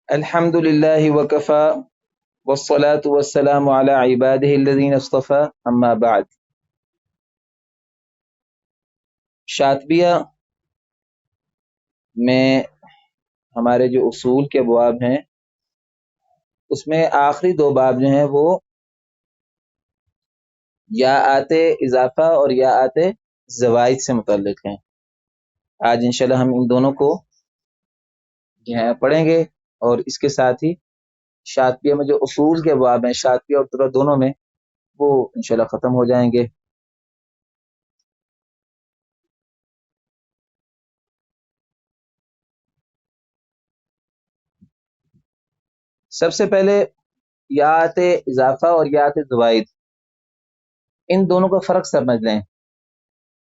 الحمد لله وكفى والصلاة والسلام على عباده الذين اصطفى اما بعد. شاطبیہ میں ہمارے جو اصول کے ابواب ہیں اس میں آخری دو باب جو ہیں وہ یا آتے اضافہ اور یا آتے زوائد سے متعلق ہیں. آج انشاءاللہ ہم ان دونوں کو جو ہے پڑھیں گے، اور اس کے ساتھ ہی شاطبیہ میں جو اصول کے ابواب ہیں شاطبیہ اور درہ دونوں میں وہ انشاءاللہ ختم ہو جائیں گے. سب سے پہلے یات اضافہ اور یات زوائد، ان دونوں کا فرق سمجھ لیں.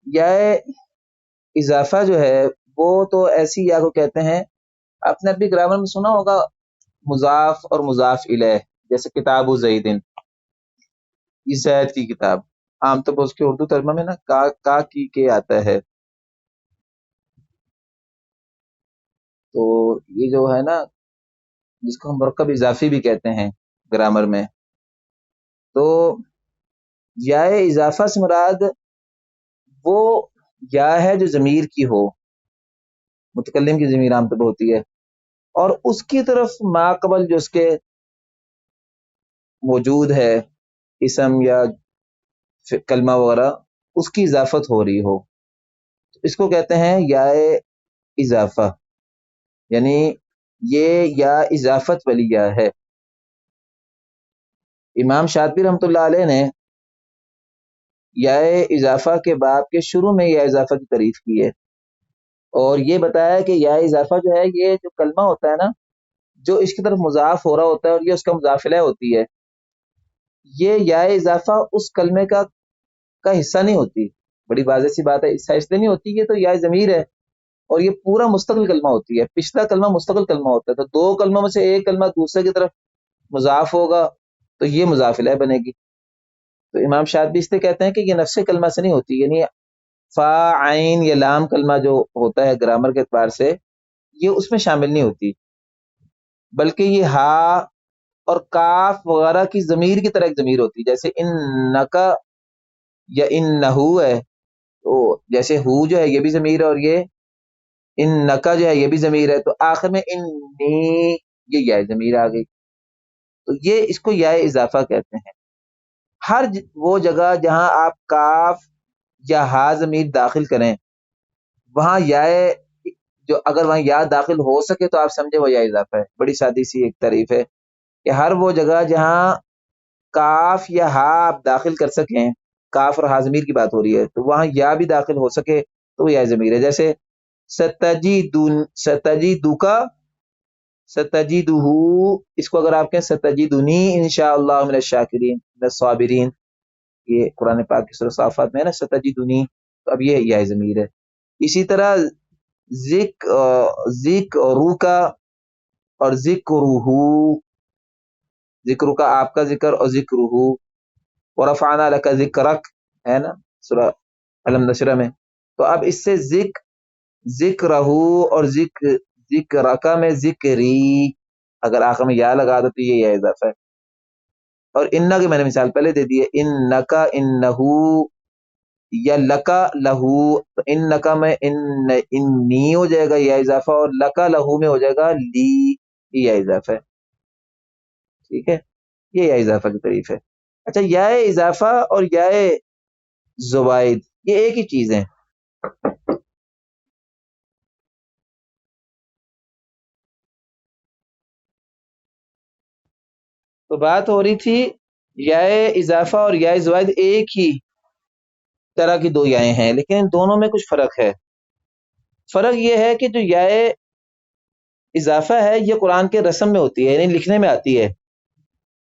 یا اضافہ جو ہے وہ تو ایسی یا کو کہتے ہیں، آپ نے اپنی گرامر میں سنا ہوگا مضاف اور مضاف الیہ، جیسے کتاب زیدن، یہ زید کی کتاب. عام طور پر اس کے اردو ترجمہ میں نا کا کی کے آتا ہے. تو یہ جو ہے نا جس کو ہم مرکب اضافی بھی کہتے ہیں گرامر میں، تو یا اضافہ سے مراد وہ یا ہے جو ضمیر کی ہو، متکلم کی ضمیر عام طور پر ہوتی ہے، اور اس کی طرف ما قبل جو اس کے موجود ہے اسم یا کلمہ وغیرہ، اس کی اضافت ہو رہی ہو، اس کو کہتے ہیں یا اضافہ. یعنی یہ یا اضافت والی یا ہے. امام شاطبی رحمۃ اللہ علیہ نے یا اضافہ کے باب کے شروع میں یا اضافہ کی تعریف کی ہے، اور یہ بتایا کہ یا اضافہ جو ہے یہ جو کلمہ ہوتا ہے نا جو اس کی طرف مضاف ہو رہا ہوتا ہے اور یہ اس کا مضاف الیہ ہوتی ہے، یہ یا اضافہ اس کلمے کا حصہ نہیں ہوتی. بڑی واضح سی بات ہے، حصہ اس لیے نہیں ہوتی، یہ تو یا ضمیر ہے اور یہ پورا مستقل کلمہ ہوتی ہے. پچھلا کلمہ مستقل کلمہ ہوتا ہے، تو دو کلموں میں سے ایک کلمہ دوسرے کی طرف مضاف ہوگا تو یہ مضاف الیہ بنے گی. تو امام شاطبی اس سے کہتے ہیں کہ یہ نفس کلمہ سے نہیں ہوتی، یعنی فا عین یا لام کلمہ جو ہوتا ہے گرامر کے اعتبار سے یہ اس میں شامل نہیں ہوتی، بلکہ یہ ہا اور کاف وغیرہ کی ضمیر کی طرح ایک ضمیر ہوتی ہے. جیسے انکا یا انہو ہے، تو جیسے ہو جو ہے یہ بھی ضمیر ہے، اور یہ انکا جو ہے یہ بھی ضمیر ہے، تو آخر میں انی یہ یا ضمیر آ گئی، تو یہ اس کو یا اضافہ کہتے ہیں. ہر وہ جگہ جہاں آپ کاف یا ہا ضمیر داخل کریں وہاں یا جو اگر وہاں یا داخل ہو سکے تو آپ سمجھے وہ یا اضافہ ہے. بڑی سادی سی ایک تعریف ہے کہ ہر وہ جگہ جہاں کاف یا ہا آپ داخل کر سکیں، کاف اور ہا ضمیر کی بات ہو رہی ہے، تو وہاں یا بھی داخل ہو سکے تو وہ یا ضمیر ہے. جیسے ستجیدو کا ستجیدہو، اس کو اگر آپ کہیں ستجیدنی انشاءاللہ من الشاکرین من الصابرین، یہ قرآن پاک کی سورہ صافات میں ہے نا ستجیدنی، تو اب یہ یا ضمیر ہے. اسی طرح ذکرو کا اور ذکرو کا آپ کا ذکر اور ذکرہو، ورفعنا لک ذکرک ہے نا سورہ علم نشرہ میں. تو اب اس سے ذکرہو اور ذکرکا میں ذکری اگر آخر میں یا لگا دو تو یہ یا اضافہ ہے. اور انہ کی میں نے مثال پہلے دے دی ہے، انکا انہو یا لکا لہو، تو انکا میں انی ہو جائے گا یا اضافہ، اور لکا لہو میں ہو جائے گا لی، یہ یا اضافہ ہے. ٹھیک ہے، یہ یا اضافہ کی تعریف ہے. اچھا، یا اضافہ اور یا زوائد یہ ایک ہی چیز ہے. تو بات ہو رہی تھی یا اضافہ اور یا زوائد ایک ہی طرح کی دو یائیں ہیں، لیکن ان دونوں میں کچھ فرق ہے. فرق یہ ہے کہ جو یا اضافہ ہے یہ قرآن کے رسم میں ہوتی ہے، یعنی لکھنے میں آتی ہے،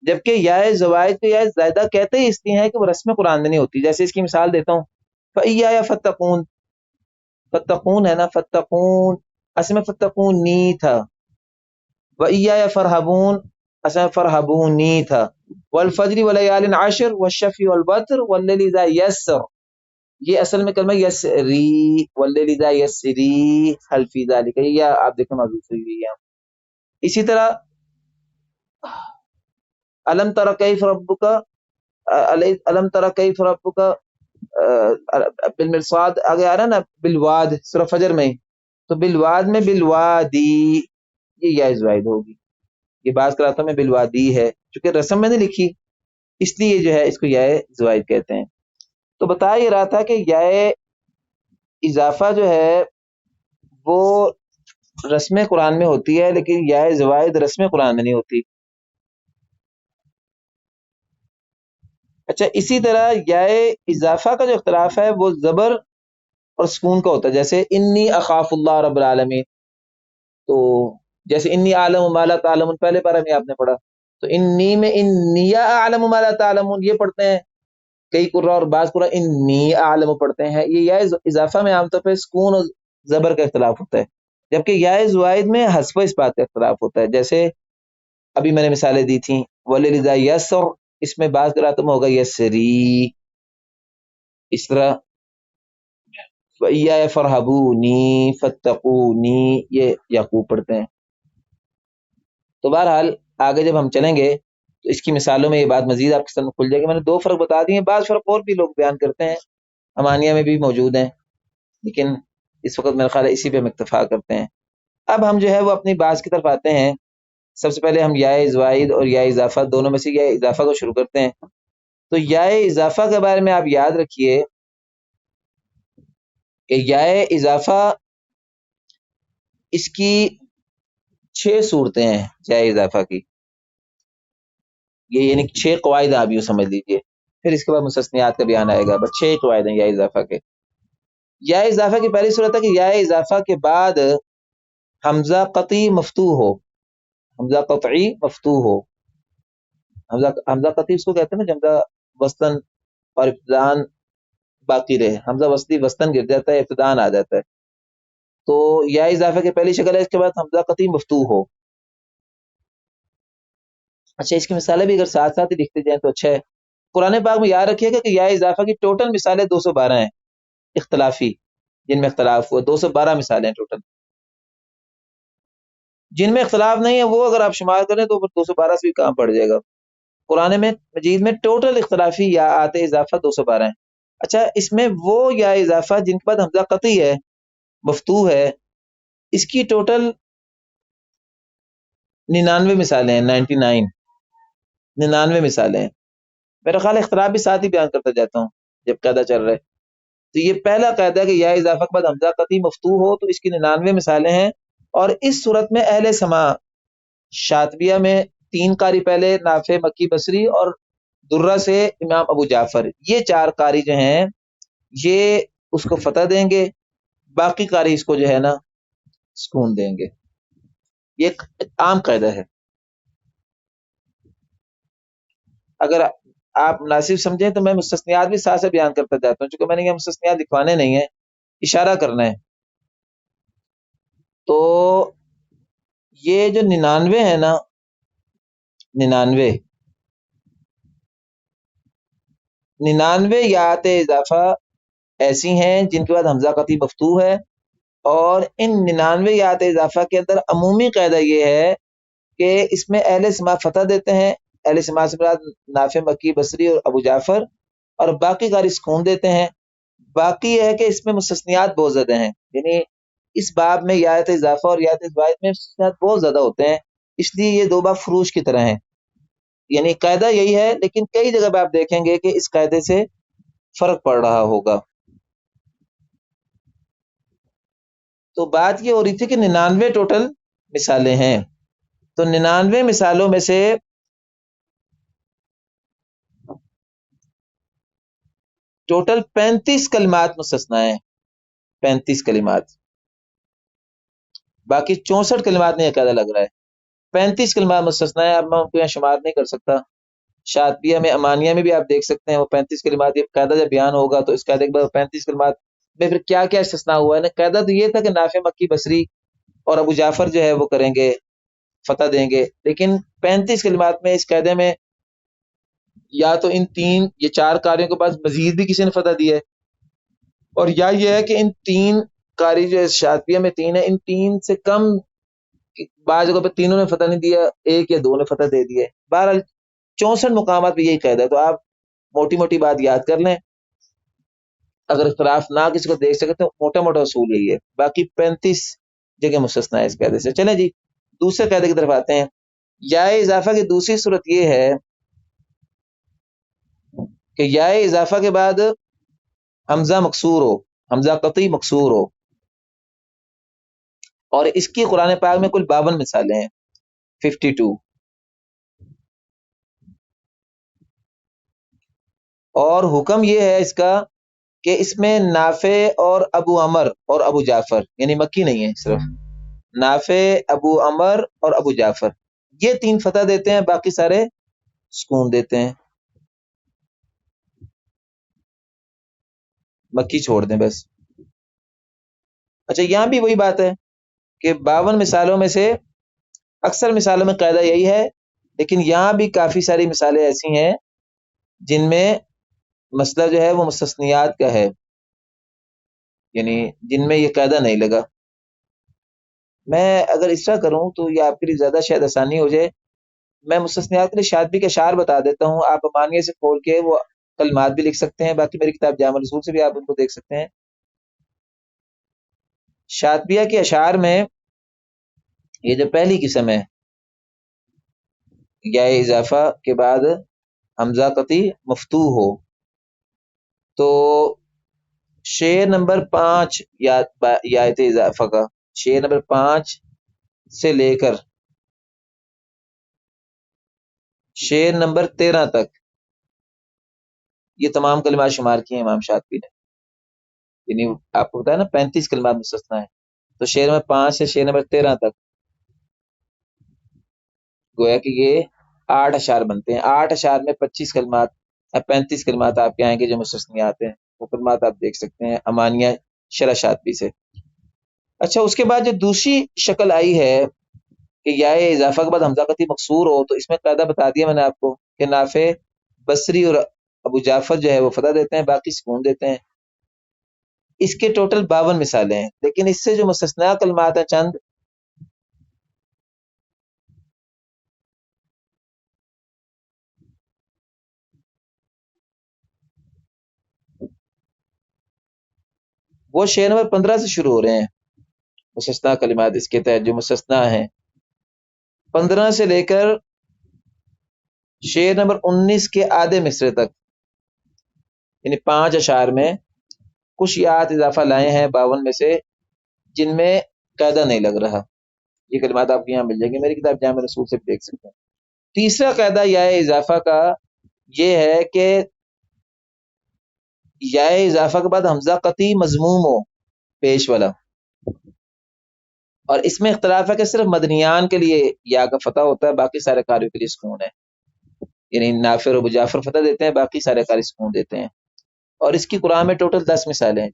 جبکہ یا زوائد کو یا زائدہ کہتے ہی اس لیے ہیں کہ وہ رسم قرآن میں نہیں ہوتی. جیسے اس کی مثال دیتا ہوں، فَإِيَّايَ فَاتَّقُونَ، فتقون ہے نا، فتقون اصل میں فتقونی تھا، وَإِيَّايَ فَارْهَبُونَ اصل میں فَارْهَبُونِی تھا، وَالْفَجْرِ وَلَيَالٍ عَشْرٍ وَالشَّفْعِ وَالْوَتْرِ وَاللَّيْلِ إِذَا يَسْرَ، یہ اصل میں کلمہ یسری، وَاللَّيْلِ إِذَا يَسْرِی، هَلْ فِی ذَلِکَ، یہ آپ دیکھیں محذوف ہوئی ہے. اسی طرح علم تر کیف ربک، علم تر کیف ربک بالمرصاد، آگے آ رہا ہے نا بالواد سورہ فجر میں، تو بالواد میں بالوادی یہ یا زائد ہوگی، یہ بعض قراتوں میں بالوادی ہے، چونکہ رسم میں نے لکھی اس لیے جو ہے اس کو یا زائد کہتے ہیں۔ تو بتا یہ رہا تھا کہ یا اضافہ جو ہے وہ رسم قرآن میں ہوتی ہے، لیکن یا زوائد رسم قرآن میں نہیں ہوتی۔ اچھا، اسی طرح یا اضافہ کا جو اختلاف ہے وہ زبر اور سکون کا ہوتا ہے، جیسے انی اخاف اللہ رب العالمین، تو جیسے انی عالم ما لا تعلمون پہلے پارہ میں آپ نے پڑھا، تو انی میں انی اعلم ما لا تعلمون یہ پڑھتے ہیں کئی قرآن، اور بعض قرآن انی اعلم پڑھتے ہیں، یہ یا اضافہ میں عام طور پہ سکون اور زبر کا اختلاف ہوتا ہے، جبکہ یا زوائد میں حذف و اثبات کا اختلاف ہوتا ہے، جیسے ابھی میں نے مثالیں دی تھیں وللذا یسر، اس میں بعض قراتوں میں ہوگا یسری، اس طرح وَإِيَّايَ فَارْهَبُونِي فَاتَّقُونِي یہ یعقوب پڑھتے ہیں۔ تو بہرحال آگے جب ہم چلیں گے تو اس کی مثالوں میں یہ بات مزید آپ کے سامنے کھل جائے گی۔ میں نے دو فرق بتا دیے ہیں، بعض فرق اور بھی لوگ بیان کرتے ہیں، امانیہ میں بھی موجود ہیں، لیکن اس وقت میرا خیال ہے اسی پہ ہم اکتفا کرتے ہیں۔ اب ہم جو ہے وہ اپنی بات کی طرف آتے ہیں۔ سب سے پہلے ہم یا زوائد اور یا اضافہ دونوں میں سے یا اضافہ کو شروع کرتے ہیں۔ تو یا اضافہ کے بارے میں آپ یاد رکھیے کہ یا اضافہ اس کی 6 صورتیں ہیں یا اضافہ کی، یہ یعنی 6 قواعد آپ یوں سمجھ لیجئے، پھر اس کے بعد مستثنیات کا بیان آئے گا، بس 6 قواعد ہیں یا اضافہ کے۔ یا اضافہ کی پہلی صورت ہے کہ یا اضافہ کے بعد حمزہ قطعی مفتوح ہو، حمزہ قطعی مفتوح ہو، حمزہ قطعی اس کو کہتے ہیں نا حمزہ وسطن اور ابتدان باقی رہے، حمزہ وسطی وسطن گر جاتا ہے، ابتدان آ جاتا ہے، تو یا اضافہ کی پہلی شکل ہے اس کے بعد حمزہ قطعی مفتوح ہو۔ اچھا، اس کی مثالیں بھی اگر ساتھ ساتھ ہی لکھتے جائیں تو اچھا ہے۔ قرآن پاک میں یاد رکھیے گا کہ یا اضافہ کی ٹوٹل مثالیں 212 ہیں اختلافی، جن میں اختلاف ہوا 212 مثالیں ٹوٹل، جن میں اختلاف نہیں ہے وہ اگر آپ شمار کریں تو 212 سے بھی کام پڑ جائے گا۔ قرآن میں مجید میں ٹوٹل اختلافی یا آتے اضافہ 212 ہیں۔ اچھا، اس میں وہ یا اضافہ جن کے بعد حمزہ قطعی ہے مفتوح ہے، اس کی ٹوٹل 99 مثالیں ہیں، 99 مثالیں ہیں۔ میرا خیال اختلاف بھی ساتھ ہی بیان کرتا جاتا ہوں جب قاعدہ چل رہا ہے۔ تو یہ پہلا قاعدہ ہے کہ یا اضافہ کے بعد حمزہ قطعی مفتوح ہو تو اس کی 99 مثالیں ہیں، اور اس صورت میں اہل سما شاطبیہ میں 3 قاری پہلے، نافع مکی بصری اور درہ سے امام ابو جعفر، یہ 4 قاری جو ہیں یہ اس کو فتح دیں گے، باقی قاری اس کو جو ہے نا سکون دیں گے۔ یہ ایک عام قاعدہ ہے، اگر آپ مناسب سمجھیں تو میں مستثنیات بھی ساتھ سے بیان کرتا جاتا ہوں، چونکہ میں نے یہ مستثنیات لکھوانے نہیں ہیں، اشارہ کرنا ہے۔ تو یہ جو 99 ہے نا، 99 یات اضافہ ایسی ہیں جن کے بعد حمزہ قطعی مفتوح ہے، اور ان 99 یات اضافہ کے اندر عمومی قاعدہ یہ ہے کہ اس میں اہل سما فتح دیتے ہیں، اہل سما سے مراد نافع مکی بصری اور ابو جعفر، اور باقی قاری سکون دیتے ہیں۔ باقی یہ ہے کہ اس میں مستثنیات بہت زیادہ ہیں، یعنی اس باب میں یات اضافہ اور یات زوائد میں مستثنیات بہت زیادہ ہوتے ہیں، اس لیے یہ 2 باب فروش کی طرح ہیں، یعنی قاعدہ یہی ہے لیکن کئی جگہ پہ آپ دیکھیں گے کہ اس قاعدے سے فرق پڑ رہا ہوگا۔ تو بات یہ ہو رہی تھی کہ 99 ٹوٹل مثالیں ہیں، تو 99 مثالوں میں سے ٹوٹل 35 کلمات مستثنا ہیں، 35 کلمات، باقی 64 کلمات میں یہ قاعدہ لگ رہا ہے، 35 کلمات مستثنا ہے۔ اب میں ان کو یہاں شمار نہیں کر سکتا، شاطبیہ میں امانیہ میں بھی آپ دیکھ سکتے ہیں وہ 35 کلمات، یہ قاعدہ جب بیان ہوگا تو اس قاعدے کے بعد 35 کلمات میں پھر کیا کیا استثناء ہوا ہے نا۔ قاعدہ تو یہ تھا کہ نافع مکی بصری اور ابو جعفر جو ہے وہ کریں گے فتح دیں گے، لیکن 35 کلمات میں اس قاعدے میں یا تو ان 3 یہ 4 قاریوں کے پاس مزید بھی کسی نے فتح دیا ہے، اور یا یہ ہے کہ ان 3 قاری جو شاطبیہ میں 3 ہیں، ان 3 سے کم بعض جگہ پہ تینوں نے فتح نہیں دیا، ایک یا دو نے فتح دے دیے. بہرحال 64 مقامات پہ یہی قید ہے. تو آپ موٹی موٹی بات یاد کر لیں، اگر اختلاف نہ کسی کو دیکھ سکے تو موٹا موٹا اصول یہی ہے. باقی 35 جگہ مستثنا ہے اس قاعدے سے. چلیں جی دوسرے قاعدے کی طرف آتے ہیں. یا اضافہ کی دوسری صورت یہ ہے کہ یا اضافہ کے بعد حمزہ مکسور ہو، حمزہ قطعی مکسور ہو، اور اس کی قرآن پاک میں کل 52 مثالیں ہیں، 52. اور حکم یہ ہے اس کا کہ اس میں نافع اور ابو عمر اور ابو جعفر، یعنی مکی نہیں ہے، صرف نافع، ابو عمر اور ابو جعفر یہ تین فتح دیتے ہیں، باقی سارے سکون دیتے ہیں. مکی چھوڑ دیں بس. اچھا یہاں بھی وہی بات ہے کہ 52 مثالوں میں سے اکثر مثالوں میں قاعدہ یہی ہے، لیکن یہاں بھی کافی ساری مثالیں ایسی ہیں جن میں مسئلہ جو ہے وہ مستثنیات کا ہے، یعنی جن میں یہ قاعدہ نہیں لگا. میں اگر اس طرح کروں تو یہ آپ کے لیے زیادہ شاید آسانی ہو جائے. میں مستثنیات کے لیے شاطبی کے اشعار بتا دیتا ہوں، آپ امانیہ سے کھول کے وہ کلمات بھی لکھ سکتے ہیں، باقی میری کتاب جامع الرسول سے بھی آپ ان کو دیکھ سکتے ہیں. شاطبیہ کے اشعار میں یہ جو پہلی قسم ہے، یا اضافہ کے بعد حمزہ قطعی مفتوح ہو، تو شعر نمبر 5 یا اضافہ کا شعر نمبر 5 سے لے کر شعر نمبر 13 تک یہ تمام کلمات شمار کیے ہیں امام شاطبی نے. یعنی آپ کو بتایا نا 35 کلمات مستثنا ہیں، تو شعر نمبر 5 سے شعر نمبر 13 تک گویا کہ یہ 8 اشعار بنتے ہیں. 8 اشعار میں 25 کلمات یا 35 کلمات آپ کے آئیں گے جو مستثنیات ہیں. وہ کلمات آپ دیکھ سکتے ہیں امانیہ شرح شاطبی سے. اچھا اس کے بعد جو دوسری شکل آئی ہے کہ یا اضافہ کے بعد حمزہ قطعی مقصور ہو، تو اس میں قاعدہ بتا دیا میں نے آپ کو کہ نافع، بصری اور ابو جعفر جو ہے وہ فتح دیتے ہیں، باقی سکون دیتے ہیں. اس کے ٹوٹل 52 مثالیں ہیں، لیکن اس سے جو مستثنا کلمات ہیں چند، وہ شعر نمبر 15 سے شروع ہو رہے ہیں. مستثنا کلمات اس کے تحت جو مستثنا ہیں 15 سے لے کر شعر نمبر 19 کے آدھے مصرے تک، یعنی 5 اشعار میں کچھ یات اضافہ لائے ہیں 52 میں سے جن میں قاعدہ نہیں لگ رہا. یہ کلمات آپ کو یہاں مل جائیں گے، میری کتاب جامع رسول سے بھی دیکھ سکتے ہیں. تیسرا قاعدہ یا اضافہ کا یہ ہے کہ یا اضافہ کے بعد حمزہ قطعی مضموم ہو، پیش والا. اور اس میں اختلاف ہے کہ صرف مدنیان کے لیے یا کا فتح ہوتا ہے، باقی سارے قاریوں کے لیے سکون ہے. یعنی نافع اور ابو جعفر فتح دیتے ہیں، باقی سارے قاری سکون دیتے ہیں. اور اس کی قرآن میں ٹوٹل 10 مثالیں ہیں.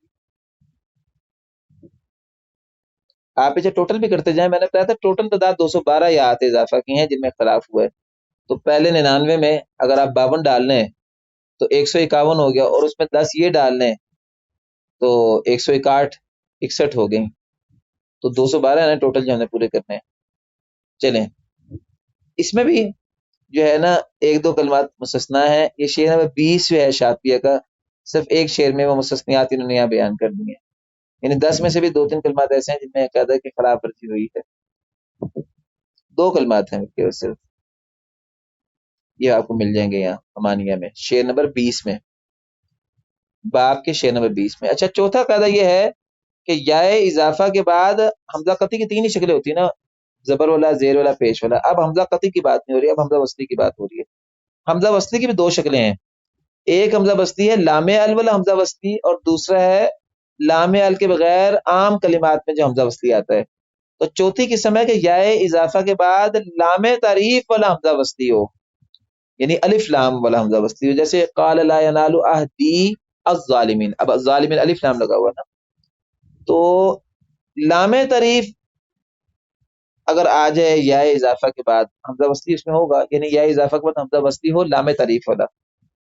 آپ اسے ٹوٹل بھی کرتے جائیں، میں نے بتایا تھا ٹوٹل تعداد 212 یا آتے اضافہ کی ہیں جن میں اختلاف ہوا ہے. تو پہلے 99 میں اگر آپ 52 ڈال لیں تو 151 ہو گیا، اور اس میں 10 یہ ڈال لیں تو 161 61 ہو گئی. تو 212 ہیں ٹوٹل جو ہم نے پورے کرنے ہیں. چلیں اس میں بھی جو ہے نا ایک دو کلمات مستثنا ہے. یہ شعر نمبر 20 جو ہے شاطبیہ کا، صرف ایک شعر میں وہ مستثنیات انہوں نے یہاں بیان کر دی ہیں. یعنی 10 میں سے بھی 2-3 کلمات ایسے ہیں جن میں قاعدہ کی خلاف ورزی ہوئی ہے. 2 کلمات ہیں کہ صرف یہ آپ کو مل جائیں گے یہاں امانیہ میں شعر نمبر 20 میں، باب کے شعر نمبر 20 میں. اچھا چوتھا قاعدہ یہ ہے کہ یا اضافہ کے بعد حمزہ قطعی کی 3 ہی شکلیں ہوتی ہیں نا، زبر والا، زیر والا، پیش والا. اب حمزہ قطعی کی بات نہیں ہو رہی، اب حمزہ وصلی کی بات ہو رہی ہے. حمزہ وصلی کی بھی 2 شکلیں ہیں. ایک حمزہ وصلی ہے لام ال والا حمزہ وصلی، اور دوسرا ہے لام ال کے بغیر عام کلمات میں جو حمزہ وصلی آتا ہے. تو چوتھی قسم ہے کہ یا اضافہ کے بعد لام تعریف والا حمزہ وصلی ہو، یعنی الف لام والا حمزہ وصلی ہو. جیسے قال لا ینال عہدی الظالمین، اب الظالمین الف لام لگا ہوا نا. تو لام تعریف اگر آ جائے یا اضافہ کے بعد حمزہ وصلی اس میں ہوگا، یعنی یا اضافہ کے بعد حمزہ وصلی ہو لام تعریف والا،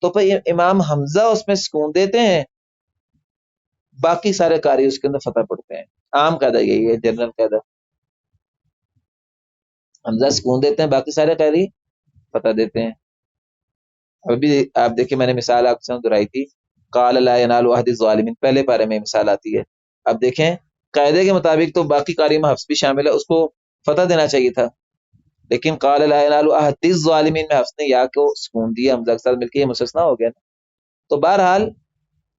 تو پھر امام حمزہ اس میں سکون دیتے ہیں، باقی سارے قاری اس کے اندر فتح پڑتے ہیں. عام قاعدہ یہی ہے، جنرل قاعدہ. حمزہ سکون دیتے ہیں، باقی سارے قیدی فتح دیتے ہیں۔ ابھی آپ دیکھیں، میں نے مثال آپ کے سامنے دہرائی تھی، قال لا ینال عہد الظالمین، پہلے پارے میں مثال آتی ہے۔ اب دیکھیں قاعدے کے مطابق تو باقی قاری میں حفظ بھی شامل ہے، اس کو فتح دینا چاہیے تھا، لیکن قال لا ینال عہد الظالمین میں حفظ نے یا کو سکون دیا، حمزہ کے ساتھ مل کے یہ مستثنا ہو گیا نا۔ تو بہرحال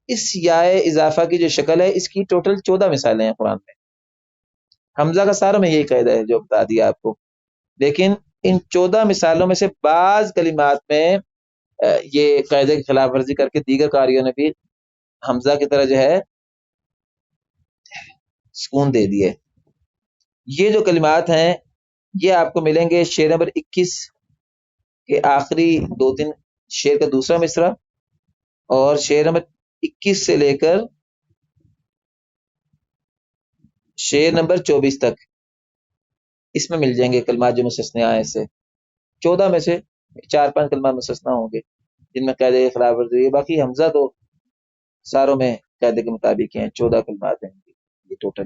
اس یا اضافہ کی جو شکل ہے، اس کی ٹوٹل 14 مثالیں ہیں قرآن میں۔ حمزہ کا سارا میں یہی قاعدہ ہے جو بتا دیا آپ کو، لیکن ان 14 مثالوں میں سے بعض کلمات میں یہ قاعدے کی خلاف ورزی کر کے دیگر قاریوں نے بھی حمزہ کی طرح جو ہے سکون دے دیے۔ یہ جو کلمات ہیں یہ آپ کو ملیں گے شعر نمبر 21 کے آخری 2-3 شعر کا دوسرا مصرع، اور شعر نمبر 21 سے لے کر شعر نمبر 24 تک، اس میں مل جائیں گے کلمات جو مستثنیٰ ہیں۔ اس سے 14 میں سے 4-5 کلمات مستثنیٰ ہوں گے جن میں قاعدے کی خلاف ورزی ہے، باقی حمزہ تو ساروں میں قاعدے کے مطابق ہیں، 14 کلمات ہیں یہ ٹوٹل۔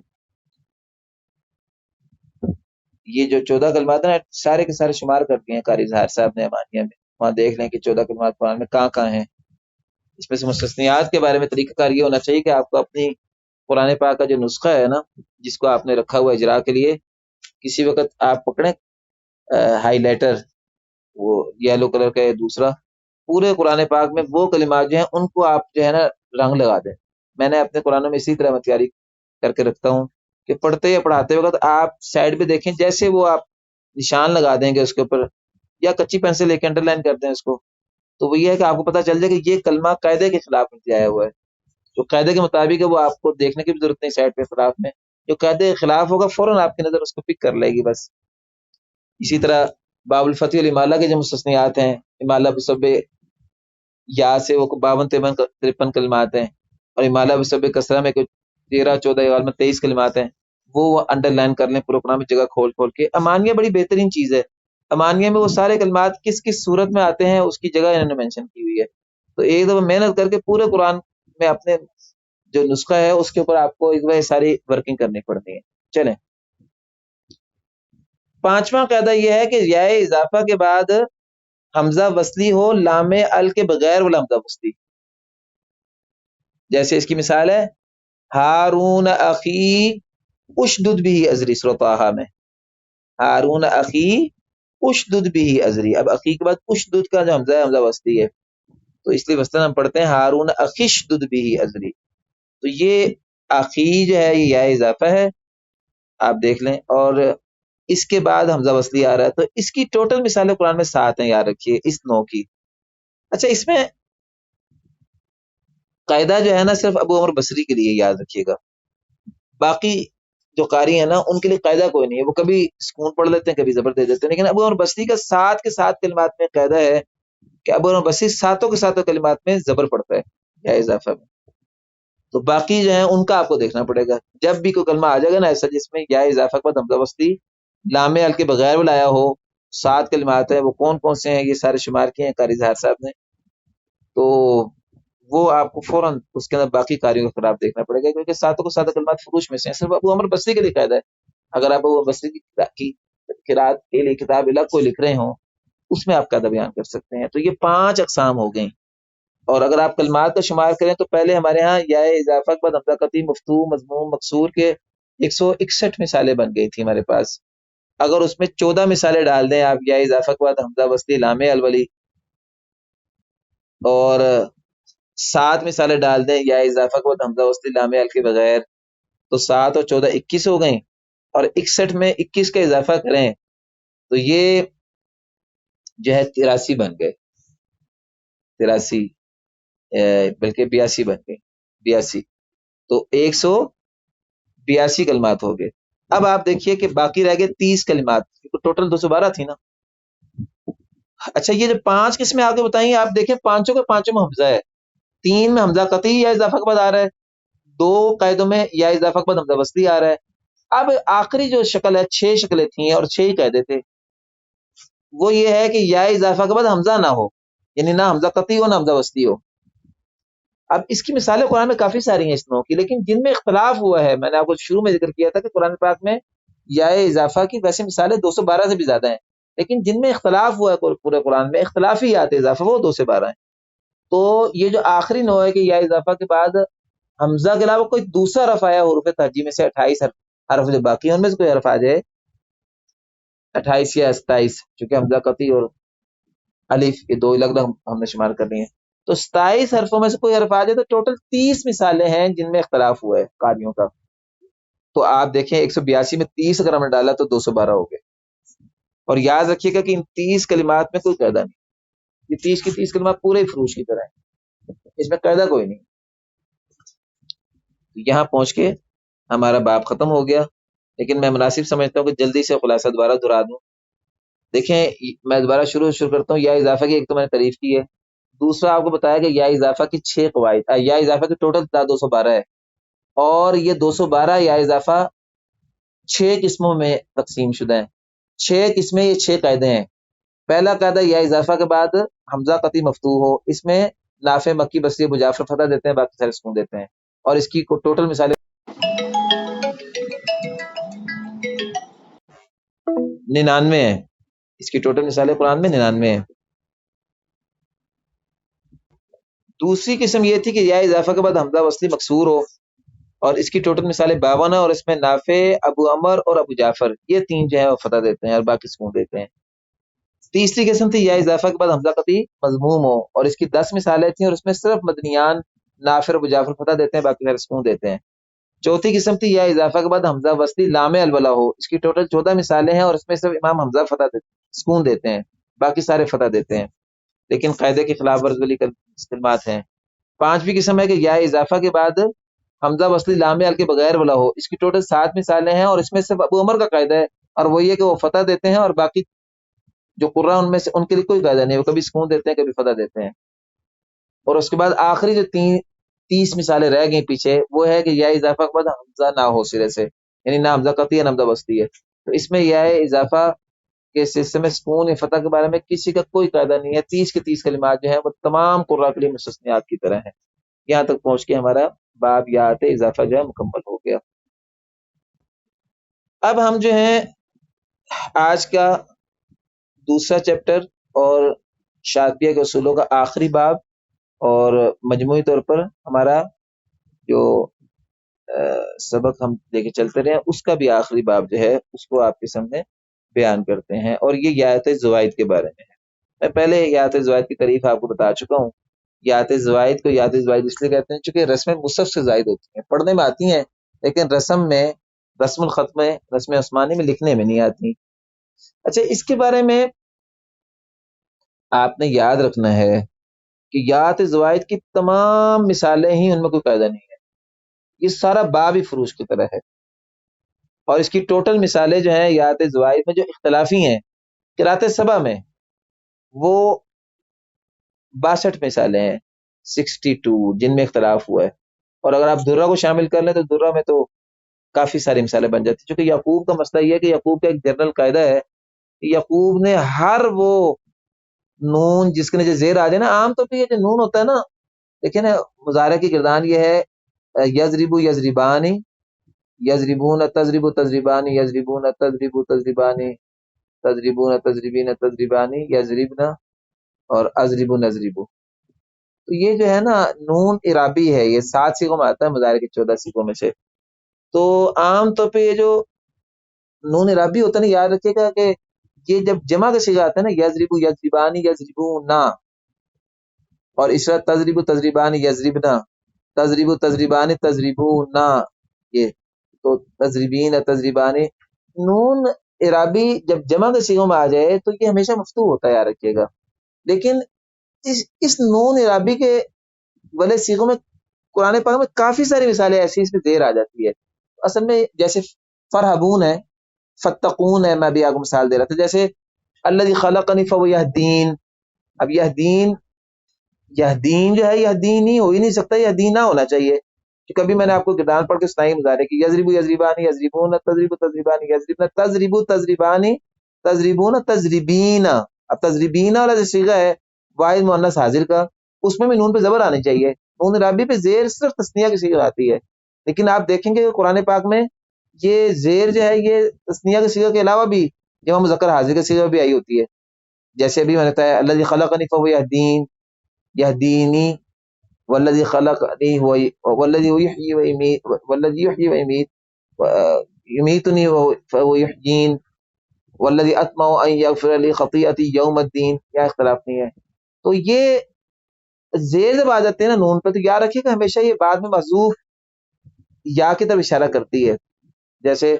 یہ جو 14 کلمات ہیں نا، سارے کے سارے شمار کر دیے ہیں قاری اظہار صاحب نے امانیہ میں، وہاں دیکھ لیں کہ 14 کلمات قرآن میں کہاں کہاں ہیں۔ اس میں سے مستثنیات کے بارے میں طریقہ کار یہ ہونا چاہیے کہ آپ کو اپنی قرآن پاک کا جو نسخہ ہے نا، جس کو آپ نے رکھا ہوا اجرا کے لیے، کسی وقت آپ پکڑیں ہائی لائٹر، وہ یلو کلر کا ہے دوسرا، پورے قرآن پاک میں وہ کلمات جو ہیں ان کو آپ جو ہے نا رنگ لگا دیں۔ میں نے اپنے قرآن میں اسی طرح تیاری کر کے رکھتا ہوں کہ پڑھتے یا پڑھاتے وقت آپ سائڈ پہ دیکھیں، جیسے وہ آپ نشان لگا دیں گے اس کے اوپر، یا کچی پینسل لے کے انڈر لائن کر دیں اس کو، تو وہ یہ ہے کہ آپ کو پتہ چل جائے کہ یہ کلمہ قاعدے کے خلاف نہیں آیا ہوا ہے، جو قاعدے کے مطابق ہے وہ آپ کو دیکھنے کی بھی ضرورت نہیں سائڈ پہ خلاف میں، جو قاعدے کے خلاف ہوگا فوراً آپ کی نظر اس کو پک کر لے گی بس۔ اسی طرح باب الفتح والامالہ کے جو مستثنیات ہیں، امالہ بسب یا سے وہ 52-53 کلمات ہیں، اور امالہ بسب کسرہ میں کچھ 13-14 یا 23 کلمات ہیں، وہ انڈر لائن کر لیں پورے قرآن میں جگہ کھول کھول کے۔ امانیہ بڑی بہترین چیز ہے، امانیہ میں وہ سارے کلمات کس کس صورت میں آتے ہیں اس کی جگہ انہوں نے مینشن کی ہوئی ہے، تو ایک دفعہ محنت کر کے پورے قرآن میں اپنے جو نسخہ ہے اس کے اوپر آپ کو ایک بار ساری ورکنگ کرنی پڑتی ہے۔ چلیں، 5واں قاعدہ یہ ہے کہ یا اضافہ کے بعد حمزہ وصلی ہو لام ال کے بغیر والا حمزہ وصلی، جیسے اس کی مثال ہے ہارون اخی اشدد بھی ازری، سورۃ طٰہٰ میں ہارون اخی اشدد بھی ازری، اب اخی کے بعد اشدد کا جو حمزہ ہے حمزہ وصلی ہے، تو اس لیے وصلاً ہم پڑھتے ہیں ہارون اخشدد بھی ازری، تو یہ اخی جو ہے یہ یا اضافہ ہے، آپ دیکھ لیں، اور اس کے بعد حمزہ وصلی آ رہا ہے، تو اس کی ٹوٹل مثالیں قرآن میں 7 ہیں، یاد رکھیے اس نو کی۔ اچھا، اس میں قاعدہ جو ہے نا صرف ابو عمر بصری کے لیے یاد رکھیے گا، باقی جو قاری ہیں نا ان کے لیے قاعدہ کوئی نہیں ہے، وہ کبھی سکون پڑھ لیتے ہیں کبھی زبر دے دیتے ہیں، لیکن ابو عمر بصری کا 7 کے 7 کلمات میں قاعدہ ہے کہ ابو عمر بصری 7 کے 7 کلمات میں زبر پڑتا ہے یا اضافہ میں، تو باقی جو ہیں ان کا آپ کو دیکھنا پڑے گا۔ جب بھی کوئی کلمہ آ جائے گا نا ایسا جس میں یا اضافہ کے بعد حمزہ وصلی لام ال کے بغیر بلایا ہو، 7 کلمات ہیں، وہ کون کون سے ہیں یہ سارے شمار کیے ہیں قاری اظہار صاحب نے، تو وہ آپ کو فوراً اس کے اندر باقی کاریوں کے خلاف دیکھنا پڑے گا، کیونکہ 7 کو 7 کلمات فروش میں سے ہیں، صرف ابو عمر بصری کے لیے قاعدہ ہے۔ اگر آپ ابو عمر بصری کی قرات کے لیے کتاب الگ کوئی لکھ رہے ہوں اس میں آپ قاعدہ بیان کر سکتے ہیں۔ تو یہ 5 اقسام ہو گئیں، اور اگر آپ کلمات کا شمار کریں تو پہلے ہمارے ہاں یا اضافہ کے بعد حمزہ قطعی مفتوح مضموم مکسور کے 161 مثالیں بن گئی تھی ہمارے پاس، اگر اس میں 14 مثالیں ڈال دیں آپ یا اضافہ کے بعد حمزہ وصلی لام الولی، اور 7 مثالیں ڈال دیں یا اضافہ کے بعد حمزہ وصلی لام ال کے بغیر، تو 7 اور 14 21 ہو گئیں، اور 61 میں 21 کا اضافہ کریں تو یہ جو ہے 83 بن گئے، 83 بلکہ 82 بن گئے، 82، تو 182 کلمات ہو گئے۔ اب آپ دیکھیے کہ باقی رہ گئے 30 کلمات، ٹوٹل 212 تھی نا۔ اچھا، یہ جو 5 قسمیں آپ کو بتائیں آپ دیکھیں پانچوں کے پانچوں میں حمزہ ہے، 3 میں حمزہ قطعی یا اضافہ کے بعد آ رہا ہے، 2 قاعدوں میں یا اضافہ کے بعد حمزہ وصلی آ رہا ہے۔ اب آخری جو شکل ہے، 6 شکلیں تھیں اور 6 ہی قاعدے تھے، وہ یہ ہے کہ یا اضافہ کے بعد حمزہ نہ ہو، یعنی نہ حمزہ قطعی ہو نہ حمزہ وصلی ہو۔ اب اس کی مثالیں قرآن میں کافی ساری ہیں اس نوع کی، لیکن جن میں اختلاف ہوا ہے، میں نے آپ کو شروع میں ذکر کیا تھا کہ قرآن پاک میں یا اضافہ کی ویسے مثالیں 212 سے بھی زیادہ ہیں، لیکن جن میں اختلاف ہوا ہے پورے قرآن میں اختلافی یا اضافہ وہ 2 سے 12 ہیں۔ تو یہ جو آخری نوع ہے کہ یا اضافہ کے بعد حمزہ کے علاوہ کوئی دوسرا حرف آیا حروف ترجیح میں سے 28 حرف جو باقی ہیں ان میں سے کوئی حرف آ جائے 28 یا 27، چونکہ حمزہ قطعی اور الف یہ 2 الگ الگ ہم نے شمار کر لی ہیں، تو 27 حرفوں میں سے کوئی حرف آ جائے تو ٹوٹل 30 مثالیں ہیں جن میں اختلاف ہوا ہے قاریوں کا۔ تو آپ دیکھیں 182 میں 30 اگر ہم نے ڈالا تو 212 ہو گئے۔ اور یاد رکھیے گا کہ ان 30 کلمات میں کوئی قاعدہ نہیں، یہ 30 کی 30 کلمات پورے ہی فروش کی طرح ہیں، اس میں قاعدہ کوئی نہیں۔ یہاں پہنچ کے ہمارا باب ختم ہو گیا، لیکن میں مناسب سمجھتا ہوں کہ جلدی سے خلاصہ دوبارہ دہرا دوں۔ دیکھیں میں دوبارہ شروع کرتا ہوں۔ یا اضافہ کی ایک تو میں نے تعریف کی ہے، دوسرا آپ کو بتایا کہ یا اضافہ کی 6 قواعد، یا اضافہ کی ٹوٹل 212 ہے، اور یہ 212 یا اضافہ 6 قسموں میں تقسیم شدہ ہیں۔ 6 قسمیں، یہ 6 قاعدے ہیں۔ پہلا قاعدہ یا اضافہ کے بعد حمزہ قطعی مفتوح ہو، اس میں نافع، مکی، بصری، ابو جعفر فتح دیتے ہیں، باقی سارے سکون دیتے ہیں، اور اس کی ٹوٹل مثالیں 99 ہیں۔ اس کی ٹوٹل مثالیں قرآن میں 99 ہیں۔ دوسری قسم یہ تھی کہ یا اضافہ کے بعد حمزہ وصلی مکسور ہو، اور اس کی ٹوٹل مثالیں 52 ہیں، اور اس میں نافع، ابو عمر اور ابو جعفر یہ 3 جو ہیں وہ فتح دیتے ہیں اور باقی سکون دیتے ہیں۔ تیسری قسم تھی یا اضافہ کے بعد حمزہ قطعی مضموم ہو، اور اس کی 10 مثالیں تھیں، اور اس میں صرف مدنیان نافع، ابو جعفر فتح دیتے ہیں، باقی سارے سکون دیتے ہیں۔ چوتھی قسم تھی یا اضافہ کے بعد حمزہ وصلی لام الولا ہو، اس کی ٹوٹل 14 مثالیں ہیں، اور اس میں صرف امام حمزہ فتح دیتے سکون دیتے ہیں، باقی سارے فتح دیتے ہیں، لیکن قاعدے کے خلاف ورزی کلمات ہیں۔ پانچویں قسم ہے کہ یا اضافہ کے بعد حمزہ وصلی لام ال کے بغیر ولا ہو، اس کی ٹوٹل 7 مثالیں ہیں، اور اس میں صرف ابو عمر کا قاعدہ ہے، اور وہ یہ کہ وہ فتح دیتے ہیں، اور باقی جو قرآن ان میں سے ان کے لیے کوئی قاعدہ نہیں، وہ کبھی سکون دیتے ہیں کبھی فتح دیتے ہیں۔ اور اس کے بعد آخری جو 30 مثالیں رہ گئی پیچھے، وہ ہے کہ یا اضافہ کے بعد حمزہ نہ ہو سرے سے، یعنی نہ حمزہ قطعی ہے نہ حمزہ وصلی ہے، تو اس میں یا اضافہ کے سلسلے میں سکون یا فتح کے بارے میں کسی کا کوئی قاعدہ نہیں ہے۔ 30 کے 30 کلمات جو ہیں وہ تمام قراء کے لیے مستثنیات کی طرح ہیں۔ یہاں تک پہنچ کے ہمارا باب یات اضافہ جو ہے مکمل ہو گیا۔ اب ہم جو ہیں آج کا دوسرا چیپٹر اور شاطبیہ کے اصولوں کا آخری باب، اور مجموعی طور پر ہمارا جو سبق ہم لے کے چلتے رہے ہیں اس کا بھی آخری باب جو ہے اس کو آپ کے سامنے بیان کرتے ہیں، اور یہ یات زوائد کے بارے میں ہے۔ میں پہلے یات زوائد کی تعریف آپ کو بتا چکا ہوں۔ یات زوائد کو یات زوائد اس لیے کہتے ہیں چونکہ رسم مصحف سے زائد ہوتی ہیں، پڑھنے میں آتی ہیں لیکن رسم میں، رسم الخط میں، رسم عثمانی میں لکھنے میں نہیں آتی۔ اچھا، اس کے بارے میں آپ نے یاد رکھنا ہے کہ یات زوائد کی تمام مثالیں ہی ان میں کوئی قاعدہ نہیں ہے، یہ سارا باب ہی فروش کی طرح ہے، اور اس کی ٹوٹل مثالیں جو ہیں یات زوائد میں جو اختلافی ہیں قرات سبع میں، وہ 62 مثالیں ہیں، 62 جن میں اختلاف ہوا ہے، اور اگر آپ درہ کو شامل کر لیں تو درہ میں تو کافی ساری مثالیں بن جاتی ہیں، چونکہ یعقوب کا مسئلہ یہ ہے کہ یعقوب کا ایک جنرل قاعدہ ہے کہ یعقوب نے ہر وہ نون جس کے نیچے زیر آ جائے نا، عام طور پہ یہ جو نون ہوتا ہے نا، دیکھیں نا مضارع کی گردان یہ ہے یضربو یضربانی، یضربون تضربو تضربانی، یضربون تضربو تضربانی، تضربون تضربین تضربانی، یضربنا اور اضربو نضربو۔ تو یہ جو ہے نا نون عرابی ہے، یہ 7 سیغوں میں آتا ہے مضارع کے 14 سیغوں میں سے۔ تو عام طور پہ یہ جو نون عرابی ہوتا ہے نا، یاد رکھیے گا کہ یہ جب جمع کا صیغہ آتا ہے نا، یضربو یضربانی یضربونا، اور اس طرح تضربو تضربانی یضربنا، تضربو تضربانی تضربونا، یہ تو تضربین تضربانی، نون عرابی جب جمع کے صیغوں میں آ جائے تو یہ ہمیشہ مفتوح ہوتا ہے، یاد رکھیے گا۔ لیکن اس نون عرابی کے والے صیغوں میں قرآن پاک میں کافی ساری مثالیں ایسی اس میں دیر آ جاتی ہے۔ اصل میں جیسے فرحبون ہے، فتقون ہے، میں بھی آپ کو مثال دے رہا تھا، جیسے الذی خلقنی فهو یهدین، اب یہدین، یہدین جو ہے یہدین ہی ہو ہی نہیں سکتا، یہدین نہ ہونا چاہیے، کہ کبھی میں نے آپ کو کردار پڑھ کے سنائی مظاہرے کی یضربو یضربانی یضربون تضربو تضربانی یضربن تضربو تضربانی تضربون تضربین، اب تضربین والا جو صیغہ ہے واحد مؤنث حاضر کا، اس میں بھی نون پہ زبر آنی چاہیے، نون رابی پہ زیر صرف تثنیہ کی صیغہ آتی ہے، لیکن آپ دیکھیں گے کہ قرآن پاک میں یہ زیر جو ہے یہ تسنیہ کے صیغے کے علاوہ بھی جمع مذکر حاضر کے صیغے میں بھی آئی ہوتی ہے. جیسے ابھی میں نے بتایا الذی خلقنی فهو یهدین، یهدینی، والذی خلقنی هو والذی یحیی و یمیت، والذی یحیی و یمیت یمیتنی فهو یحیین، والذی اطمع ان یغفر لی خطیئتی یوم الدین. کیا اختلاف نہیں ہے. تو یہ زیر جب آ جاتے ہیں نا نون پہ تو یاد رکھیے کہ ہمیشہ یہ بعد میں محذوف یا کی طرف اشارہ کرتی ہے. جیسے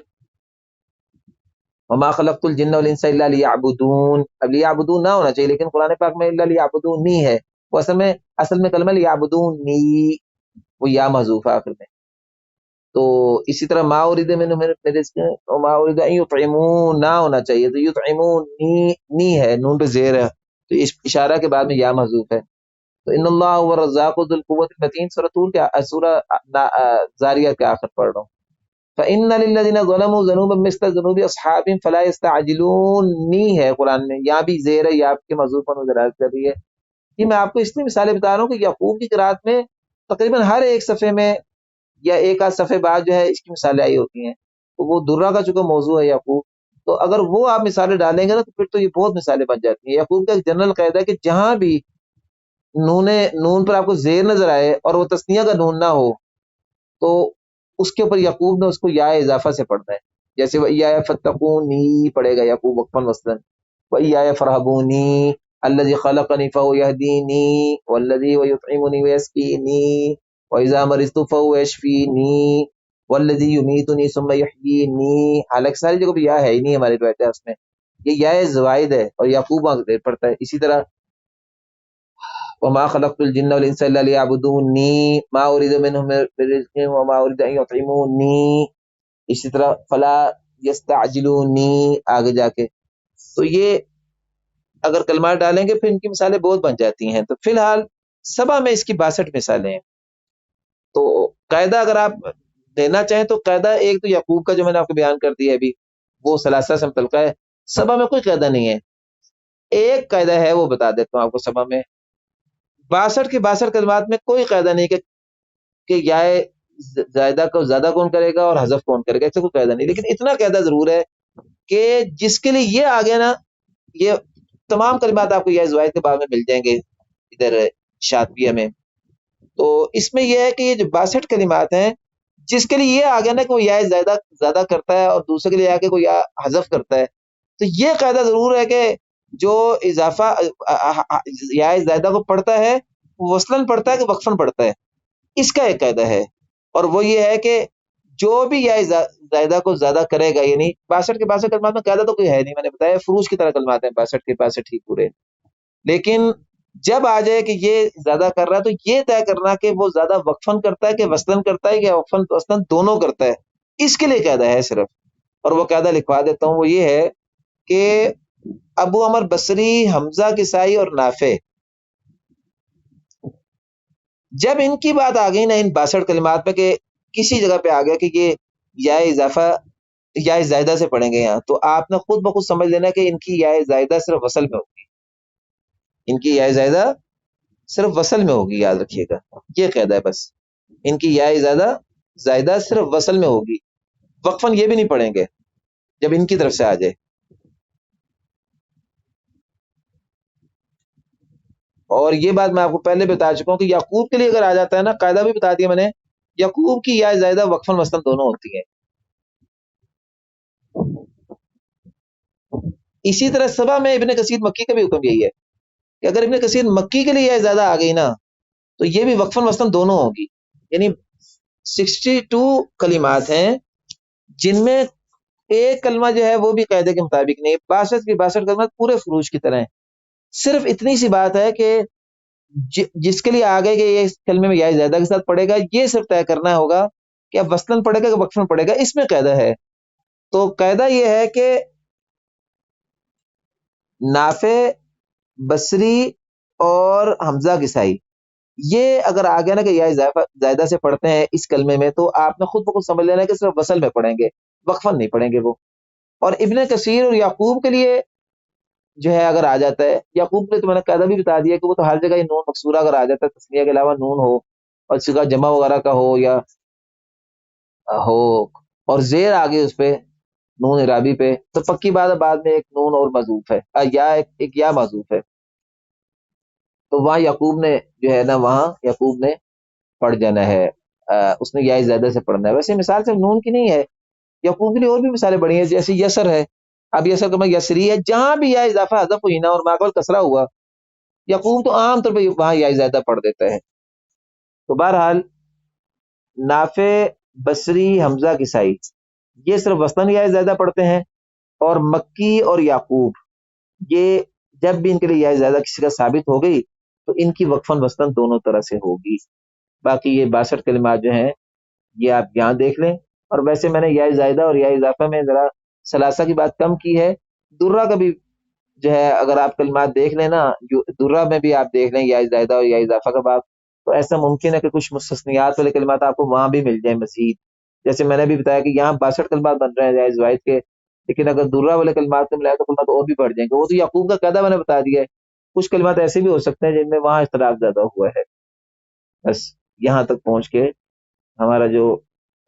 وما خلقت الجن والانس الا ليعبدون، اب لیعبدون نہ ہونا چاہیے لیکن قرآن پاک میں الا لیعبدونی ہے. وہ اصل میں کلمہ لیعبدونی، وہ یا محذوف ہے آخر میں. تو اسی طرح ما اريد منهم من رزق وما اريد ان يطعمون نہ ہونا چاہیے، تو یطعمونی نی ہے، نون پہ زیر ہے تو اس اشارہ کے بعد میں یا محذوف ہے. تو ان اللہ هو الرزاق ذو القوة المتین، سورۃ طور کے سورہ زاریات کے آخر پڑھ رہا ہوں. فإن للذین ظلموا ذنوبا مثل ذنوب اصحابهم فلا يستعجلونی ہے قرآن میں، یہاں بھی زیر ہے، یہ آپ کے موضوع پر دلالت کر رہی ہے. یہ میں آپ کو اس لیے مثالیں بتا رہا ہوں کہ یعقوب کی قرأت میں تقریباً ہر ایک صفحے میں یا ایک آدھ صفحے بعد جو ہے اس کی مثالیں آئی ہوتی ہیں. تو وہ درہ کا چونکہ موضوع ہے یعقوب، تو اگر وہ آپ مثالیں ڈالیں گے نا تو پھر تو یہ بہت مثالیں بن جاتی ہیں. یعقوب کا ایک جنرل قاعدہ ہے کہ جہاں بھی نون پر آپ کو زیر نظر آئے اور وہ تثنیہ کا نون نہ ہو تو اس کے اوپر یعقوب نے اس کو یا اضافہ سے پڑھنا ہے. جیسے وَإِيَّايَ فَاتَّقُونِي پڑھے گا یعقوب وقفاً وصلاً، وَإِيَّايَ فَارْهَبُونِي الَّذِي خَلَقَنِي فَهُوَ يَهْدِينِي وَالَّذِي هُوَ يُطْعِمُنِي وَيَسْقِينِي وَإِذَا مَرِضْتُ فَهُوَ يَشْفِينِي وَالَّذِي يُمِيتُنِي ثُمَّ يُحْيِينِي. حالانکہ ساری جگہ پہ یا ہے ہی نہیں ہماری روایت ہے اس میں، یہ یا زوائد ہے اور یعقوب وہاں پڑھتا ہے. اسی طرح وما خلقت الجن والانس الا ليعبدوني ما اريد منهم من رزق وما اريد ان يطعموني. اسی طرح فلا يستعجلوني آگے جا کے. تو یہ اگر کلمات ڈالیں گے پھر ان کی مثالیں بہت بن جاتی ہیں. تو فی الحال سبا میں اس کی 62 مثالیں ہیں. تو قاعدہ اگر آپ دینا چاہیں تو قاعدہ ایک تو یعقوب کا جو میں نے آپ کو بیان کر دیا ہے ابھی وہ ثلاثہ سے متعلقہ ہے. سبا میں کوئی قاعدہ نہیں ہے، ایک قاعدہ ہے وہ بتا دیتا ہوں آپ کو. سبا میں 62 کے 62 کلمات میں کوئی قاعدہ نہیں کہ یا زائدہ کو زیادہ کون کرے گا اور حذف کون کرے گا، ایسا کوئی قاعدہ نہیں. لیکن اتنا قاعدہ ضرور ہے کہ جس کے لیے یہ آ گیا نا، یہ تمام کلمات آپ کو یا زوائد کے بارے میں مل جائیں گے ادھر شاطبیہ میں. تو اس میں یہ ہے کہ یہ جو 62 کلمات ہیں جس کے لیے یہ آ گیا نا کہ وہ یا زائدہ زیادہ کرتا ہے اور دوسرے کے لیے آ کے کوئی یا حذف کرتا ہے، تو یہ قاعدہ ضرور ہے کہ جو اضافہ یا زائدہ کو پڑھتا ہے وہ وصلاً پڑھتا ہے کہ وقفاً پڑھتا ہے، اس کا ایک قاعدہ ہے. اور وہ یہ ہے کہ جو بھی یا زائدہ کو زیادہ کرے گا، یعنی 62 کے 62 کلمات میں قاعدہ تو کوئی ہے نہیں، میں نے بتایا فروج کی طرح کلمات ہیں 62 کے 62 ہی پورے. لیکن جب آ جائے کہ یہ زیادہ کر رہا ہے تو یہ طے کرنا کہ وہ زیادہ وقفاً کرتا ہے کہ وصلاً کرتا ہے کہ وقفاً وصلاً دونوں کرتا ہے، اس کے لیے قاعدہ ہے صرف. اور وہ قاعدہ لکھوا دیتا ہوں، وہ یہ ہے کہ ابو عمر بصری، حمزہ کسائی اور نافع، جب ان کی بات آ گئی نا ان 62 کلمات پہ کہ کسی جگہ پہ آ گیا کہ یہ یا اضافہ یا زائدہ سے پڑھیں گے یہاں، تو آپ نے خود بخود سمجھ لینا کہ ان کی یا زائدہ صرف وصل میں ہوگی، ان کی یا زائدہ صرف وصل میں ہوگی، یاد رکھیے گا یہ قاعدہ ہے بس. ان کی یا زائدہ صرف وصل میں ہوگی، وقفاً یہ بھی نہیں پڑھیں گے جب ان کی طرف سے آ جائے. اور یہ بات میں آپ کو پہلے بتا چکا ہوں کہ یعقوب کے لیے اگر آ جاتا ہے نا، قاعدہ بھی بتا دیا میں نے، یعقوب کی یا زائدہ وقفاً وصلاً دونوں ہوتی ہیں. اسی طرح سبا میں ابن کثیر مکی کا بھی حکم یہی ہے کہ اگر ابن کثیر مکی کے لیے یا زیادہ آ گئی نا تو یہ بھی وقفاً وصلاً دونوں ہوگی. یعنی 62 کلمات ہیں جن میں ایک کلمہ جو ہے وہ بھی قاعدے کے مطابق نہیں، 62 کی 62 کلمات پورے فروج کی طرح ہیں. صرف اتنی سی بات ہے کہ جس کے لیے آگے کہ یہ اس کلمے میں یا زیادہ کے ساتھ پڑھے گا، یہ صرف طے کرنا ہوگا کہ اب وصلاً پڑھے گا کہ وقفاً پڑھے گا، اس میں قاعدہ ہے. تو قاعدہ یہ ہے کہ نافع، بصری اور حمزہ کسائی یہ اگر آ گیا نا کہ یا زائدہ سے پڑھتے ہیں اس کلمے میں، تو آپ نے خود بخود سمجھ لینا کہ صرف وصل میں پڑھیں گے، وقفاً نہیں پڑھیں گے وہ. اور ابن کثیر اور یعقوب کے لیے جو ہے اگر آ جاتا ہے، یعقوب نے تو میں نے قاعدہ بھی بتا دیا کہ وہ تو ہر جگہ یہ نون مقصورہ اگر آ جاتا ہے، تسنیہ کے علاوہ نون ہو اور صیغہ جمع وغیرہ کا ہو یا ہو اور زیر آگے اس پہ نون عرابی پہ، تو پکی بات ہے بعد میں ایک نون اور محذوف ہے، یا ایک یا محذوف ہے، تو وہاں یعقوب نے جو ہے نا، وہاں یعقوب نے پڑھ جانا ہے، اس نے یا زیادہ سے پڑھنا ہے۔ ویسے مثال صرف نون کی نہیں ہے، یعقوب کے لیے اور بھی مثالیں بڑی ہیں، جیسے یسر ہے، اب یسر کا مطلب یسری ہے، جہاں بھی یا اضافہ حذف ہوئی نا اور ماقبل کسرہ ہوا، یعقوب تو عام طور پہ وہاں یا زیادہ پڑھ دیتا ہے۔ تو بہرحال نافع، بصری، حمزہ، کسائی، یہ صرف وسطن یا زیادہ پڑھتے ہیں، اور مکی اور یعقوب یہ جب بھی ان کے لیے یا زیادہ کسی کا ثابت ہو گئی تو ان کی وقفاً وسطاً دونوں طرح سے ہوگی۔ باقی یہ 62 کلمات جو ہیں یہ آپ یہاں دیکھ لیں، اور ویسے میں نے یا زائدہ اور یا اضافہ میں ذرا ثلاثہ کی بات کم کی ہے، درہ کا بھی جو ہے اگر آپ کلمات دیکھ لیں نا، درہ میں بھی آپ دیکھ لیں یا زائدہ اور یا اضافہ کا باب، تو ایسا ممکن ہے کہ کچھ مستثنیات والے کلمات آپ کو وہاں بھی مل جائیں مزید، جیسے میں نے بھی بتایا کہ یہاں 62 کلمات بن رہے ہیں جائز واحد کے، لیکن اگر درہ والے کلمات کو ملائے تو کلمات اور بھی بڑھ جائیں گے، وہ تو یعقوب کا قاعدہ میں نے بتا دیا ہے، کچھ کلمات ایسے بھی ہو سکتے ہیں جن میں وہاں اختلاف زیادہ ہوا ہے۔ بس یہاں تک پہنچ کے ہمارا جو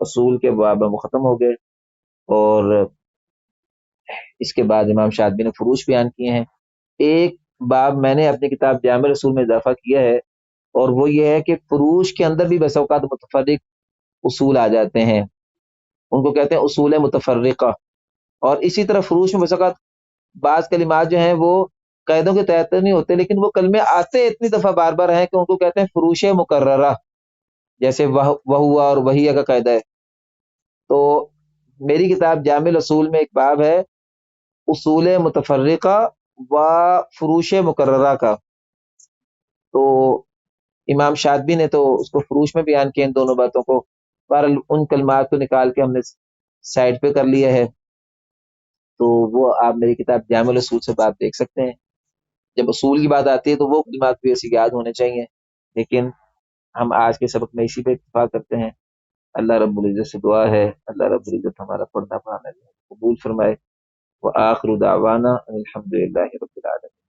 اصول کے باب ہے وہ ختم ہو گئے، اور اس کے بعد امام شاطبی نے فروش بیان کیے ہیں۔ ایک باب میں نے اپنی کتاب جامع اصول میں اضافہ کیا ہے، اور وہ یہ ہے کہ فروش کے اندر بھی بس اوقات متفرق اصول آ جاتے ہیں، ان کو کہتے ہیں اصول متفرقہ، اور اسی طرح فروش میں بس اوقات بعض کلمات جو ہیں وہ قیدوں کے تحت نہیں ہوتے، لیکن وہ کلمے آتے اتنی دفعہ بار بار ہیں کہ ان کو کہتے ہیں فروش مکررہ، جیسے وہ ہوا اور وہی کا قاعدہ ہے۔ تو میری کتاب جامع الاصول میں ایک باب ہے اصول متفرقہ و فروش مکررہ کا، تو امام شاطبی نے تو اس کو فروش میں بیان کیا ان دونوں باتوں کو، پر ان کلمات کو نکال کے ہم نے سائڈ پہ کر لیا ہے، تو وہ آپ میری کتاب جامع الاصول سے بات دیکھ سکتے ہیں۔ جب اصول کی بات آتی ہے تو وہ کلمات بھی ایسی یاد ہونے چاہیے، لیکن ہم آج کے سبق میں اسی پہ اتفاق کرتے ہیں۔ اللہ رب العزت سے دعا ہے اللہ رب العزت ہمارا پڑھنا پڑھانا قبول فرمائے، وآخر دعوانا ان الحمد للہ رب العالمین۔